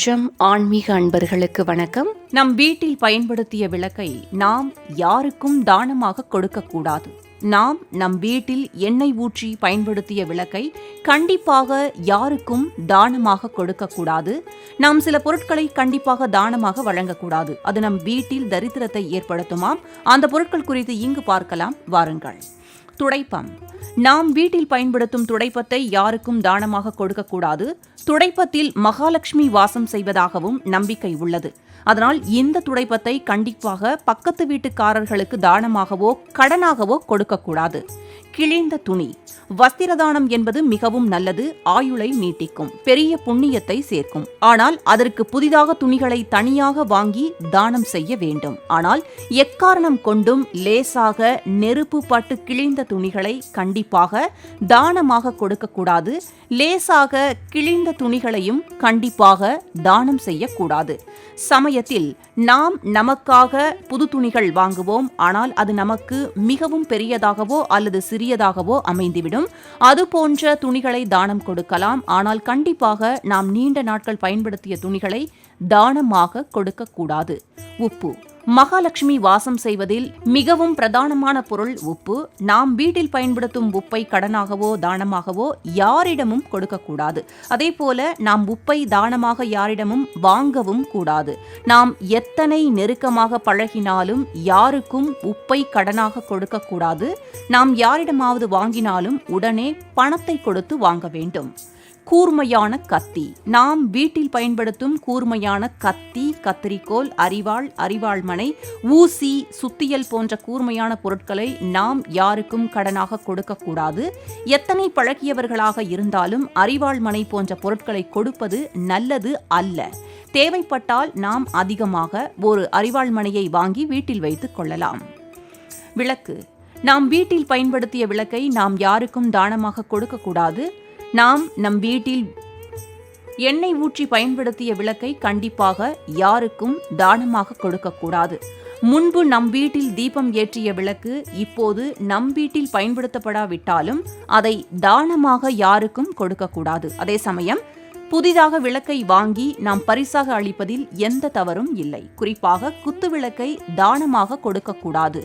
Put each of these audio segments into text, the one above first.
ஜம் ஆன்மீக அன்பர்களுக்கு வணக்கம். நம் வீட்டில் பயன்படுத்திய விளக்கை நாம் யாருக்கும் தானமாக கொடுக்கக்கூடாது. நாம் நம் வீட்டில் எண்ணெய் ஊற்றி பயன்படுத்திய விளக்கை கண்டிப்பாக யாருக்கும் தானமாக கொடுக்கக்கூடாது. நாம் சில பொருட்களை கண்டிப்பாக தானமாக வழங்கக்கூடாது. அது நம் வீட்டில் தரித்திரத்தை ஏற்படுத்துமாம். அந்த பொருட்கள் குறித்து இங்கு பார்க்கலாம், வாருங்கள். துடைப்பம். நாம் வீட்டில் பயன்படுத்தும் துடைப்பத்தை யாருக்கும் தானமாக கொடுக்கக்கூடாது. துடைப்பத்தில் மகாலட்சுமி வாசம் செய்வதாகவும் நம்பிக்கை உள்ளது. அதனால் இந்த துடைப்பத்தை கண்டிப்பாக பக்கத்து வீட்டுக்காரர்களுக்கு தானமாகவோ கடனாகவோ கொடுக்கக்கூடாது. கிழிந்த துணி. வஸ்திரதானம் என்பது மிகவும் நல்லது. ஆயுளை நீட்டிக்கும், பெரிய புண்ணியத்தை சேர்க்கும். ஆனால் அதற்கு புதிதாக துணிகளை தனியாக வாங்கி தானம் செய்ய வேண்டும். ஆனால் எக்காரணம் கொண்டும் லேசாக நெருப்பு பட்டு கிழிந்த துணிகளை கண்டிப்பாக தானமாக கொடுக்கக்கூடாது. லேசாக கிழிந்த துணிகளையும் கண்டிப்பாக தானம் செய்யக்கூடாது. சமயத்தில் நாம் நமக்காக புது துணிகள் வாங்குவோம். ஆனால் அது நமக்கு மிகவும் பெரியதாகவோ அல்லது சிறியதாகவோ அமைந்துவிடும். அதுபோன்ற துணிகளை தானம் கொடுக்கலாம். ஆனால் கண்டிப்பாக நாம் நீண்ட நாட்கள் பயன்படுத்திய துணிகளை தானமாக கொடுக்கக்கூடாது. உப்பு. மகாலட்சுமி வாசம் செய்வதில் மிகவும் பிரதானமான பொருள் உப்பு. நாம் வீட்டில் பயன்படுத்தும் உப்பை கடனாகவோ தானமாகவோ யாரிடமும் கொடுக்கக்கூடாது. அதேபோல நாம் உப்பை தானமாக யாரிடமும் வாங்கவும் கூடாது. நாம் எத்தனை நெருக்கமாக பழகினாலும் யாருக்கும் உப்பை கடனாக கொடுக்கக்கூடாது. நாம் யாரிடமாவது வாங்கினாலும் உடனே பணத்தை கொடுத்து வாங்க வேண்டும். கூர்மையான கத்தி. நாம் வீட்டில் பயன்படுத்தும் கூர்மையான கத்தி, கத்தரிக்கோல், அரிவாள், அரிவாள்மனை, ஊசி, சுத்தியல் போன்ற கூர்மையான பொருட்களை நாம் யாருக்கும் கடனாக கொடுக்கக்கூடாது. எத்தனை பழகியவர்களாக இருந்தாலும் அரிவாள்மனை போன்ற பொருட்களை கொடுப்பது நல்லது அல்ல. தேவைப்பட்டால் நாம் அதிகமாக ஒரு அரிவாள்மனையை வாங்கி வீட்டில் வைத்துக் கொள்ளலாம். விளக்கு. நாம் வீட்டில் பயன்படுத்திய விளக்கை நாம் யாருக்கும் தானமாக கொடுக்கக்கூடாது. நாம் நம் வீட்டில் எண்ணெய் ஊற்றி பயன்படுத்திய விளக்கை கண்டிப்பாக யாருக்கும் தானமாக கொடுக்கக்கூடாது. முன்பு நம் வீட்டில் தீபம் ஏற்றிய விளக்கு இப்போது நம் வீட்டில் பயன்படுத்தப்படாவிட்டாலும் அதை தானமாக யாருக்கும் கொடுக்கக்கூடாது. அதே சமயம் புதிதாக விளக்கை வாங்கி நாம் பரிசாக அளிப்பதில் எந்த தவறும் இல்லை. குறிப்பாக குத்து விளக்கை தானமாக கொடுக்கக்கூடாது.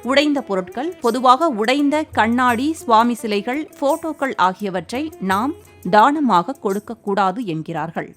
உடைந்த பொருட்கள். பொதுவாக உடைந்த கண்ணாடி, சுவாமி சிலைகள், போட்டோக்கள் ஆகியவற்றை நாம் தானமாக கொடுக்கக்கூடாது என்கிறார்கள்.